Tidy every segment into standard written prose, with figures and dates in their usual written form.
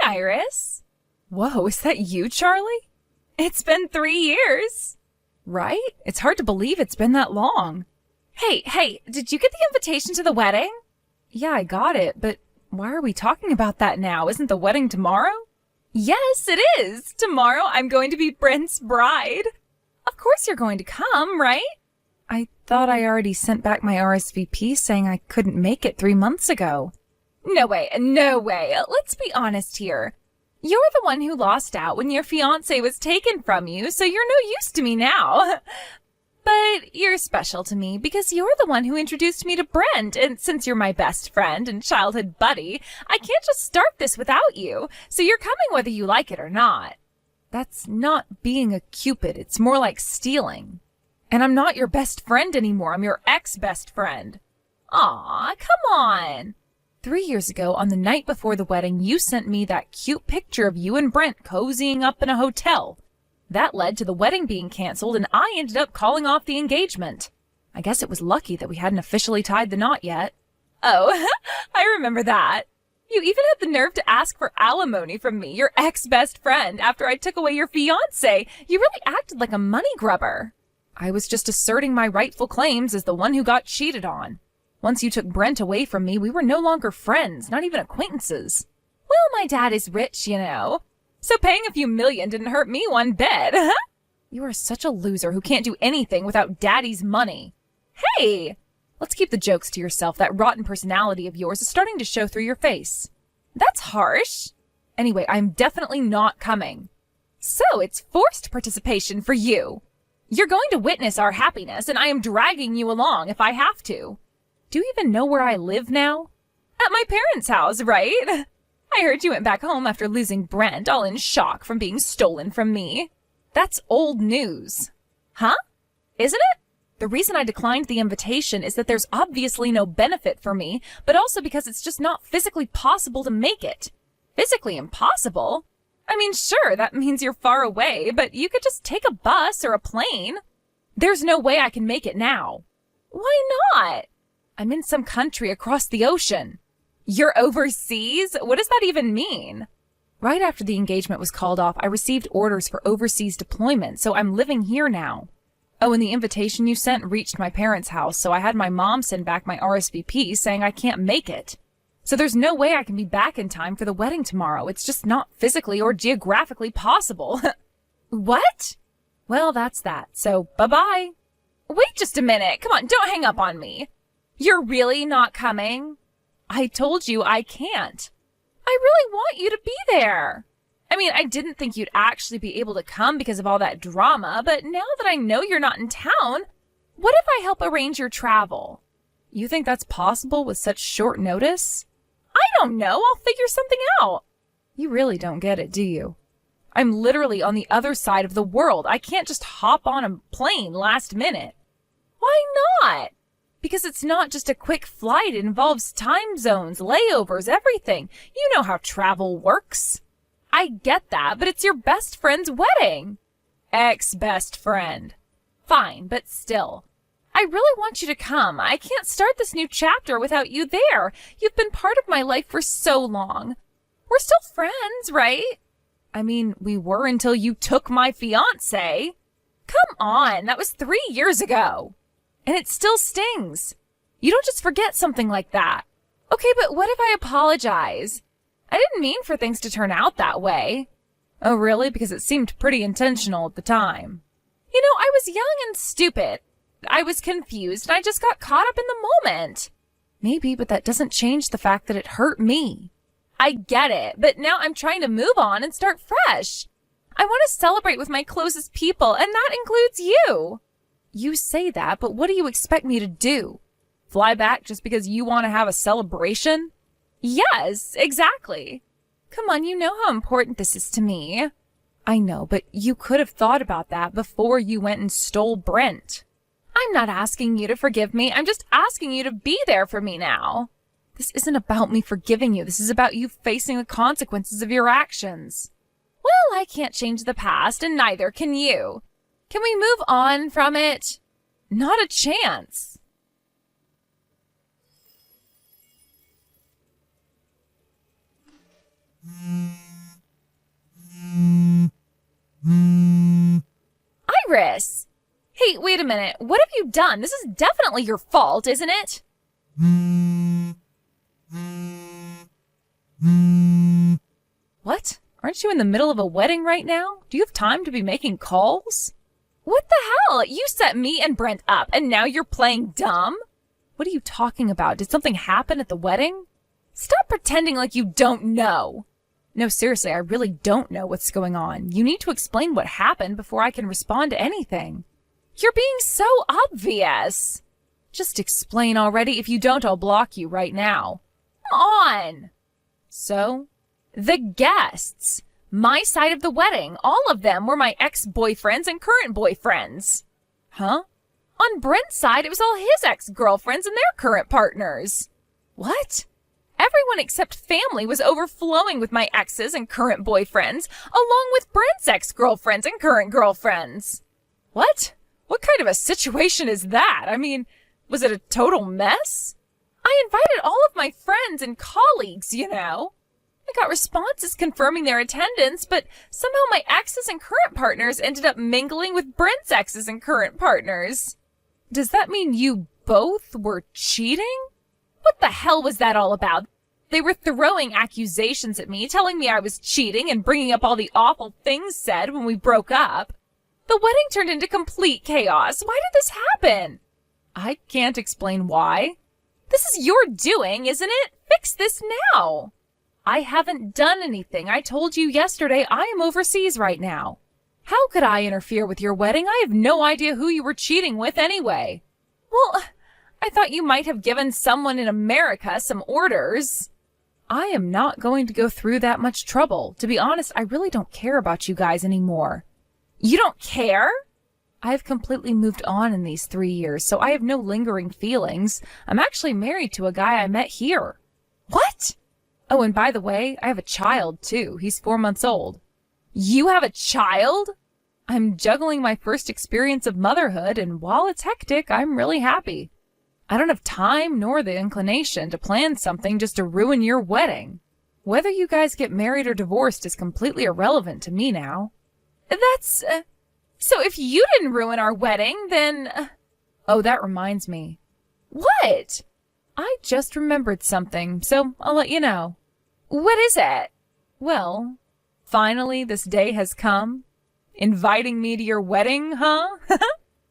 Iris. Whoa, is that you, Charlie? It's been 3 years. Right? It's hard to believe it's been that long. Hey, did you get the invitation to the wedding? Yeah, I got it, but why are we talking about that now? Isn't the wedding tomorrow? Yes, it is. Tomorrow I'm going to be Brent's bride. Of course you're going to come, right? I thought I already sent back my RSVP saying I couldn't make it 3 months ago. No way. Let's be honest here. You're the one who lost out when your fiancé was taken from you, so you're no use to me now. But you're special to me because you're the one who introduced me to Brent, and since you're my best friend and childhood buddy, I can't just start this without you, so you're coming whether you like it or not. That's not being a Cupid, it's more like stealing. And I'm not your best friend anymore, I'm your ex-best friend. Aw, come on. 3 years ago, on the night before the wedding, you sent me that cute picture of you and Brent cozying up in a hotel. That led to the wedding being canceled, and I ended up calling off the engagement. I guess it was lucky that we hadn't officially tied the knot yet. Oh, I remember that. You even had the nerve to ask for alimony from me, your ex-best friend, after I took away your fiancé. You really acted like a money grubber. I was just asserting my rightful claims as the one who got cheated on. Once you took Brent away from me, we were no longer friends, not even acquaintances. Well, my dad is rich, you know. So paying a few million didn't hurt me one bit. You are such a loser who can't do anything without daddy's money. Hey! Let's keep the jokes to yourself. That rotten personality of yours is starting to show through your face. That's harsh. Anyway, I'm definitely not coming. So it's forced participation for you. You're going to witness our happiness, and I am dragging you along if I have to. Do you even know where I live now? At my parents' house, right? I heard you went back home after losing Brent, all in shock from being stolen from me. That's old news. Huh? Isn't it? The reason I declined the invitation is that there's obviously no benefit for me, but also because it's just not physically possible to make it. Physically impossible? I mean, sure, that means you're far away, but you could just take a bus or a plane. There's no way I can make it now. Why not? I'm in some country across the ocean. You're overseas? What does that even mean? Right after the engagement was called off, I received orders for overseas deployment, so I'm living here now. Oh, and the invitation you sent reached my parents' house, so I had my mom send back my RSVP saying I can't make it. So there's no way I can be back in time for the wedding tomorrow. It's just not physically or geographically possible. What? Well, that's that. So, bye-bye. Wait just a minute. Come on, don't hang up on me. You're really not coming? I told you I can't. I really want you to be there. I mean, I didn't think you'd actually be able to come because of all that drama, but now that I know you're not in town, what if I help arrange your travel? You think that's possible with such short notice? I don't know. I'll figure something out. You really don't get it, do you? I'm literally on the other side of the world. I can't just hop on a plane last minute. Why not? Because it's not just a quick flight. It involves time zones, layovers, everything. You know how travel works. I get that, but it's your best friend's wedding. Ex-best friend. Fine, but still. I really want you to come. I can't start this new chapter without you there. You've been part of my life for so long. We're still friends, right? I mean, we were until you took my fiancé. Come on, that was 3 years ago. And it still stings. You don't just forget something like that. Okay, but what if I apologize? I didn't mean for things to turn out that way. Oh, really? Because it seemed pretty intentional at the time. You know, I was young and stupid. I was confused, and I just got caught up in the moment. Maybe, but that doesn't change the fact that it hurt me. I get it, but now I'm trying to move on and start fresh. I want to celebrate with my closest people, and that includes you. You say that, but what do you expect me to do? Fly back just because you want to have a celebration? Yes, exactly. Come on, you know how important this is to me. I know, but you could have thought about that before you went and stole Brent. I'm not asking you to forgive me. I'm just asking you to be there for me now. This isn't about me forgiving you. This is about you facing the consequences of your actions. Well, I can't change the past, and neither can you. Can we move on from it? Not a chance. Iris! Hey, wait a minute. What have you done? This is definitely your fault, isn't it? What? Aren't you in the middle of a wedding right now? Do you have time to be making calls? What the hell? You set me and Brent up, and now you're playing dumb? What are you talking about? Did something happen at the wedding? Stop pretending like you don't know. No, seriously, I really don't know what's going on. You need to explain what happened before I can respond to anything. You're being so obvious. Just explain already. If you don't, I'll block you right now. Come on. So, the guests. My side of the wedding. All of them were my ex-boyfriends and current boyfriends. Huh? On Brent's side, it was all his ex-girlfriends and their current partners. What? Everyone except family was overflowing with my exes and current boyfriends, along with Brent's ex-girlfriends and current girlfriends. What? What kind of a situation is that? I mean, was it a total mess? I invited all of my friends and colleagues, you know. I got responses confirming their attendance, but somehow my exes and current partners ended up mingling with Brent's exes and current partners. Does that mean you both were cheating? What the hell was that all about? They were throwing accusations at me, telling me I was cheating and bringing up all the awful things said when we broke up. The wedding turned into complete chaos. Why did this happen? I can't explain why. This is your doing, isn't it? Fix this now. I haven't done anything. I told you yesterday I am overseas right now. How could I interfere with your wedding? I have no idea who you were cheating with anyway. Well, I thought you might have given someone in America some orders. I am not going to go through that much trouble. To be honest, I really don't care about you guys anymore. You don't care? I've completely moved on in these 3 years, so I have no lingering feelings. I'm actually married to a guy I met here. What? Oh, and by the way, I have a child, too. He's 4 months old. You have a child? I'm juggling my first experience of motherhood, and while it's hectic, I'm really happy. I don't have time nor the inclination to plan something just to ruin your wedding. Whether you guys get married or divorced is completely irrelevant to me now. That's, so if you didn't ruin our wedding, then... Oh, that reminds me. What? I just remembered something, so I'll let you know. What is it? Well, finally this day has come. Inviting me to your wedding, huh?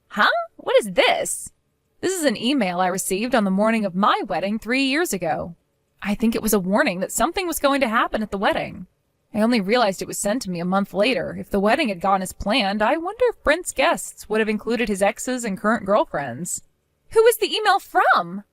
Huh? What is this? This is an email I received on the morning of my wedding 3 years ago. I think it was a warning that something was going to happen at the wedding. I only realized it was sent to me a month later. If the wedding had gone as planned, I wonder if Brent's guests would have included his exes and current girlfriends. Who was the email from?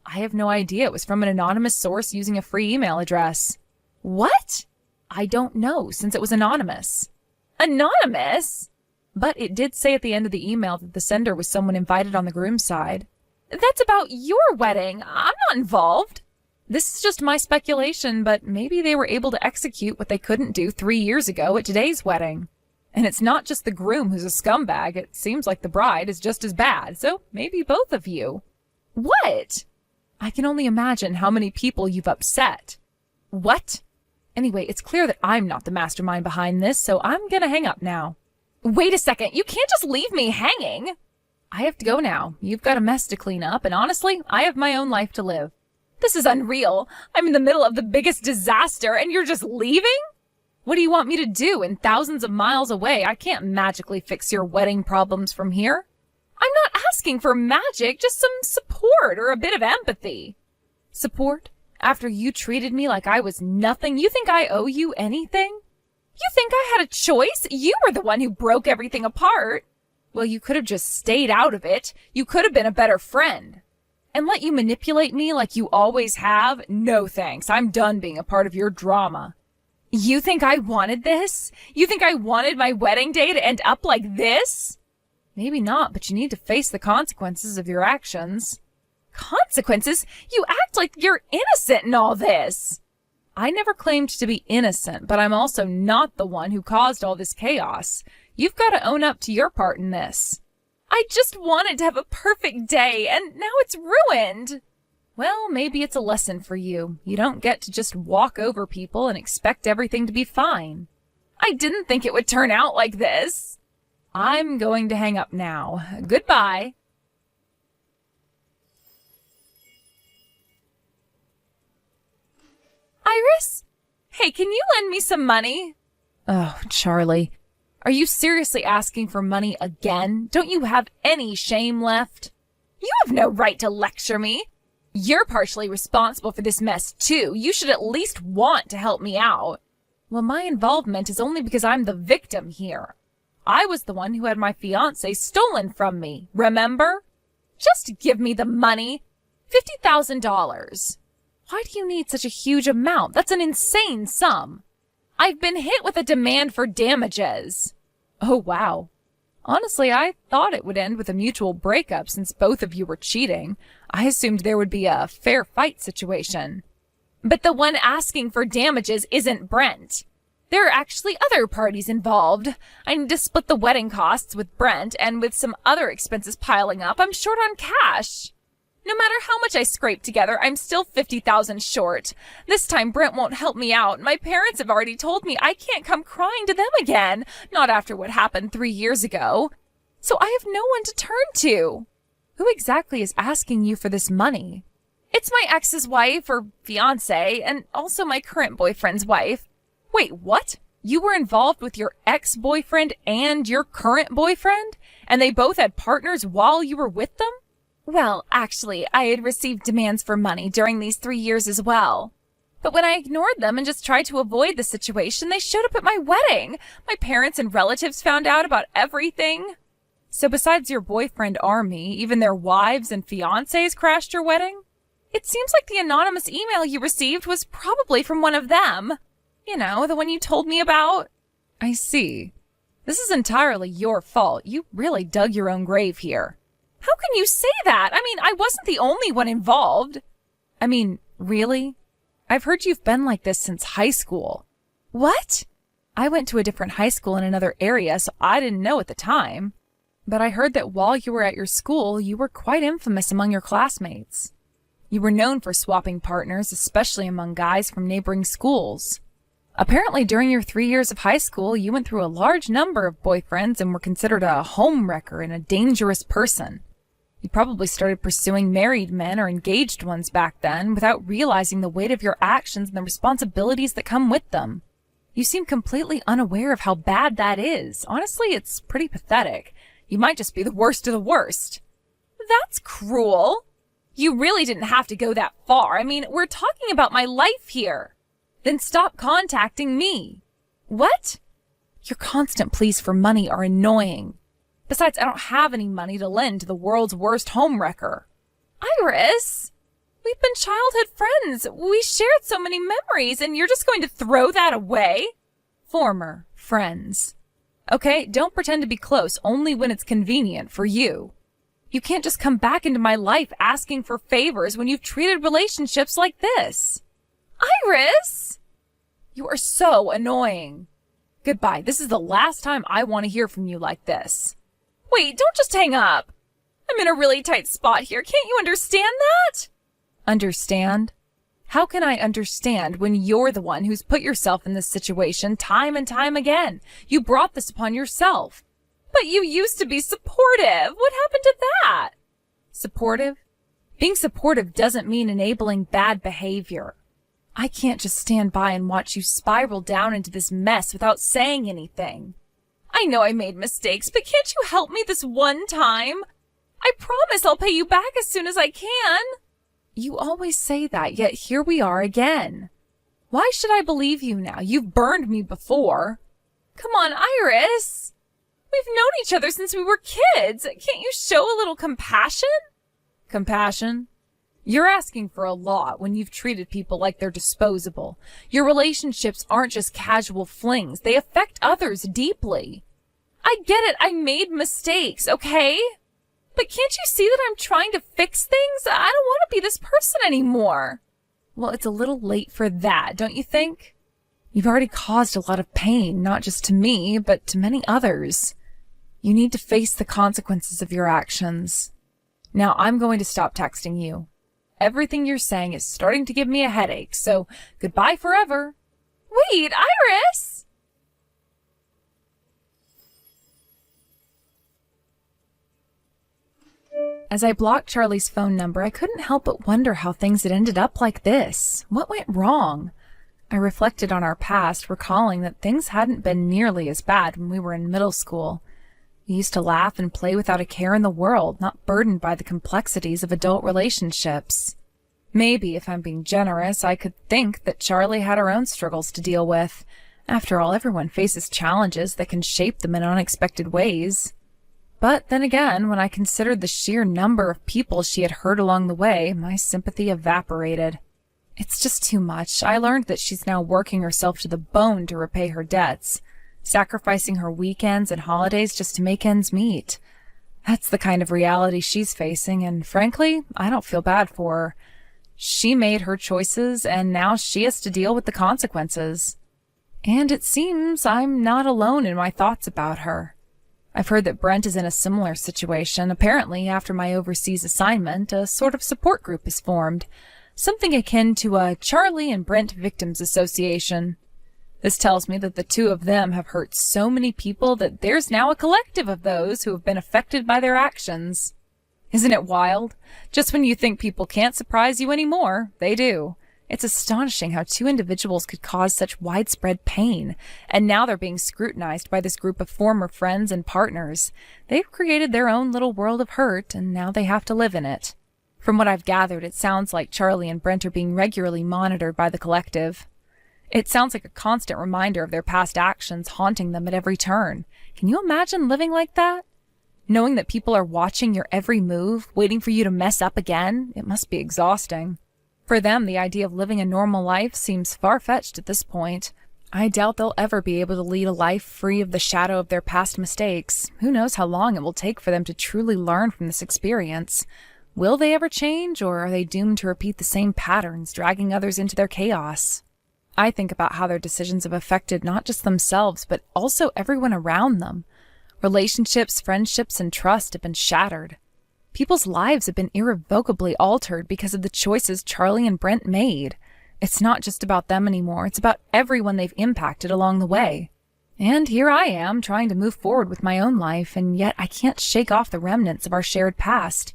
I have no idea. It was from an anonymous source using a free email address. What? I don't know, since it was anonymous. Anonymous? But it did say at the end of the email that the sender was someone invited on the groom's side. That's about your wedding. I'm not involved. This is just my speculation, but maybe they were able to execute what they couldn't do 3 years ago at today's wedding. And it's not just the groom who's a scumbag. It seems like the bride is just as bad, so maybe both of you. What? I can only imagine how many people you've upset. What? Anyway, it's clear that I'm not the mastermind behind this, so I'm gonna hang up now. Wait a second, you can't just leave me hanging. I have to go now. You've got a mess to clean up, and honestly, I have my own life to live. This is unreal. I'm in the middle of the biggest disaster, and you're just leaving? What do you want me to do in thousands of miles away? I can't magically fix your wedding problems from here. I'm not asking for magic, just some support or a bit of empathy. Support? After you treated me like I was nothing, you think I owe you anything? You think I had a choice? You were the one who broke everything apart. Well, you could have just stayed out of it. You could have been a better friend. And let you manipulate me like you always have? No thanks. I'm done being a part of your drama. You think I wanted this? You think I wanted my wedding day to end up like this? Maybe not, but you need to face the consequences of your actions. Consequences? You act like you're innocent in all this. I never claimed to be innocent, but I'm also not the one who caused all this chaos. You've got to own up to your part in this. I just wanted to have a perfect day, and now it's ruined. Well, maybe it's a lesson for you. You don't get to just walk over people and expect everything to be fine. I didn't think it would turn out like this. I'm going to hang up now. Goodbye. Iris? Hey, can you lend me some money? Oh, Charlie. Are you seriously asking for money again? Don't you have any shame left? You have no right to lecture me. You're partially responsible for this mess, too. You should at least want to help me out. Well, my involvement is only because I'm the victim here. I was the one who had my fiancé stolen from me, remember? Just give me the money. $50,000. Why do you need such a huge amount? That's an insane sum. I've been hit with a demand for damages. Oh, wow. Honestly, I thought it would end with a mutual breakup since both of you were cheating. I assumed there would be a fair fight situation. But the one asking for damages isn't Brent. There are actually other parties involved. I need to split the wedding costs with Brent, and with some other expenses piling up, I'm short on cash. No matter how much I scrape together, I'm still $50,000 short. This time Brent won't help me out. My parents have already told me I can't come crying to them again, not after what happened 3 years ago. So I have no one to turn to. Who exactly is asking you for this money? It's my ex's wife, or fiancé, and also my current boyfriend's wife. Wait, what? You were involved with your ex-boyfriend and your current boyfriend? And they both had partners while you were with them? Well, actually, I had received demands for money during these 3 years as well. But when I ignored them and just tried to avoid the situation, they showed up at my wedding. My parents and relatives found out about everything. So besides your boyfriend or me, even their wives and fiancés crashed your wedding? It seems like the anonymous email you received was probably from one of them. You know, the one you told me about. I see. This is entirely your fault. You really dug your own grave here. How can you say that? I mean, I wasn't the only one involved. I mean, really? I've heard you've been like this since high school. What? I went to a different high school in another area, so I didn't know at the time. But I heard that while you were at your school, you were quite infamous among your classmates. You were known for swapping partners, especially among guys from neighboring schools. Apparently, during your 3 years of high school, you went through a large number of boyfriends and were considered a homewrecker and a dangerous person. You probably started pursuing married men or engaged ones back then without realizing the weight of your actions and the responsibilities that come with them. You seem completely unaware of how bad that is. Honestly, it's pretty pathetic. You might just be the worst of the worst. That's cruel. You really didn't have to go that far. I mean, we're talking about my life here. Then stop contacting me. What? Your constant pleas for money are annoying. Besides, I don't have any money to lend to the world's worst homewrecker. Iris, we've been childhood friends. We shared so many memories, and you're just going to throw that away? Former friends. Okay, don't pretend to be close only when it's convenient for you. You can't just come back into my life asking for favors when you've treated relationships like this. Iris! You are so annoying. Goodbye. This is the last time I want to hear from you like this. Wait, don't just hang up. I'm in a really tight spot here. Can't you understand that? Understand? How can I understand when you're the one who's put yourself in this situation time and time again? You brought this upon yourself. But you used to be supportive. What happened to that? Supportive? Being supportive doesn't mean enabling bad behavior. I can't just stand by and watch you spiral down into this mess without saying anything. I know I made mistakes, but can't you help me this one time? I promise I'll pay you back as soon as I can. You always say that, yet here we are again. Why should I believe you now? You've burned me before. Come on, Iris. We've known each other since we were kids. Can't you show a little compassion? Compassion? You're asking for a lot when you've treated people like they're disposable. Your relationships aren't just casual flings. They affect others deeply. I get it. I made mistakes, okay? But can't you see that I'm trying to fix things? I don't want to be this person anymore. Well, it's a little late for that, don't you think? You've already caused a lot of pain, not just to me, but to many others. You need to face the consequences of your actions. Now, I'm going to stop texting you. Everything you're saying is starting to give me a headache, so goodbye forever. Wait, Iris! As I blocked Charlie's phone number, I couldn't help but wonder how things had ended up like this. What went wrong? I reflected on our past, recalling that things hadn't been nearly as bad when we were in middle school. We used to laugh and play without a care in the world, not burdened by the complexities of adult relationships. Maybe, if I'm being generous, I could think that Charlie had her own struggles to deal with. After all, everyone faces challenges that can shape them in unexpected ways. But then again, when I considered the sheer number of people she had hurt along the way, my sympathy evaporated. It's just too much. I learned that she's now working herself to the bone to repay her debts, sacrificing her weekends and holidays just to make ends meet. That's the kind of reality she's facing, and frankly, I don't feel bad for her. She made her choices, and now she has to deal with the consequences. And it seems I'm not alone in my thoughts about her. I've heard that Brent is in a similar situation. Apparently, after my overseas assignment, a sort of support group is formed, something akin to a Charlie and Brent Victims Association. This tells me that the two of them have hurt so many people that there's now a collective of those who have been affected by their actions. Isn't it wild? Just when you think people can't surprise you anymore, they do. It's astonishing how two individuals could cause such widespread pain, and now they're being scrutinized by this group of former friends and partners. They've created their own little world of hurt, and now they have to live in it. From what I've gathered, it sounds like Charlie and Brent are being regularly monitored by the collective. It sounds like a constant reminder of their past actions haunting them at every turn. Can you imagine living like that? Knowing that people are watching your every move, waiting for you to mess up again, it must be exhausting. For them, the idea of living a normal life seems far-fetched at this point. I doubt they'll ever be able to lead a life free of the shadow of their past mistakes. Who knows how long it will take for them to truly learn from this experience? Will they ever change, or are they doomed to repeat the same patterns, dragging others into their chaos? I think about how their decisions have affected not just themselves, but also everyone around them. Relationships, friendships, and trust have been shattered. People's lives have been irrevocably altered because of the choices Charlie and Brent made. It's not just about them anymore, it's about everyone they've impacted along the way. And here I am, trying to move forward with my own life, and yet I can't shake off the remnants of our shared past.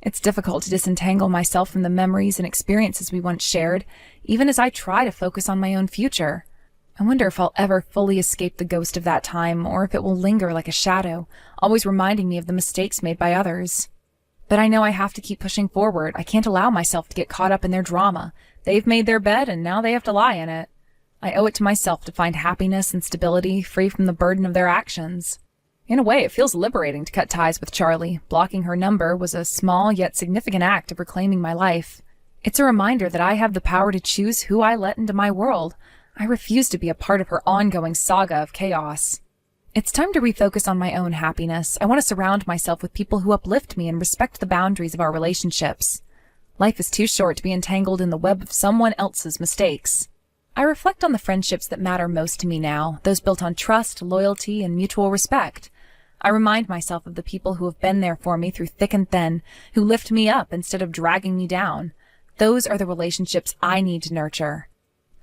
It's difficult to disentangle myself from the memories and experiences we once shared, even as I try to focus on my own future. I wonder if I'll ever fully escape the ghost of that time, or if it will linger like a shadow, always reminding me of the mistakes made by others. But I know I have to keep pushing forward. I can't allow myself to get caught up in their drama. They've made their bed, and now they have to lie in it. I owe it to myself to find happiness and stability, free from the burden of their actions. In a way, it feels liberating to cut ties with Charlie. Blocking her number was a small yet significant act of reclaiming my life. It's a reminder that I have the power to choose who I let into my world. I refuse to be a part of her ongoing saga of chaos. It's time to refocus on my own happiness. I want to surround myself with people who uplift me and respect the boundaries of our relationships. Life is too short to be entangled in the web of someone else's mistakes. I reflect on the friendships that matter most to me now, those built on trust, loyalty, and mutual respect. I remind myself of the people who have been there for me through thick and thin, who lift me up instead of dragging me down. Those are the relationships I need to nurture.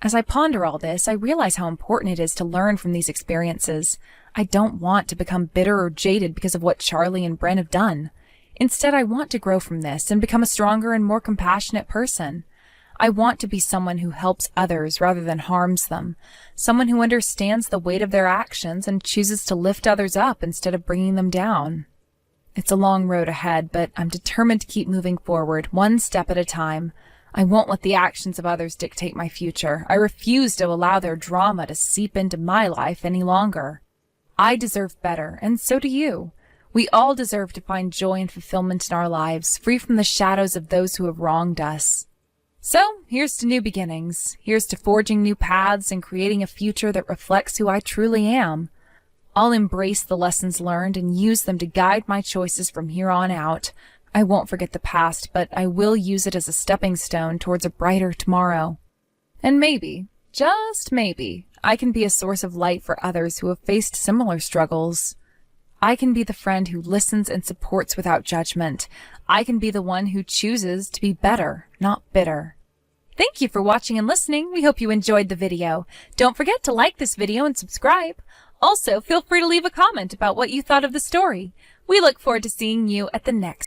As I ponder all this, I realize how important it is to learn from these experiences. I don't want to become bitter or jaded because of what Charlie and Brent have done. Instead, I want to grow from this and become a stronger and more compassionate person. I want to be someone who helps others rather than harms them, someone who understands the weight of their actions and chooses to lift others up instead of bringing them down. It's a long road ahead, but I'm determined to keep moving forward, one step at a time. I won't let the actions of others dictate my future. I refuse to allow their drama to seep into my life any longer. I deserve better, and so do you. We all deserve to find joy and fulfillment in our lives, free from the shadows of those who have wronged us. So, here's to new beginnings. Here's to forging new paths and creating a future that reflects who I truly am. I'll embrace the lessons learned and use them to guide my choices from here on out. I won't forget the past, but I will use it as a stepping stone towards a brighter tomorrow. And maybe, just maybe, I can be a source of light for others who have faced similar struggles. I can be the friend who listens and supports without judgment. I can be the one who chooses to be better, not bitter. Thank you for watching and listening. We hope you enjoyed the video. Don't forget to like this video and subscribe. Also, feel free to leave a comment about what you thought of the story. We look forward to seeing you at the next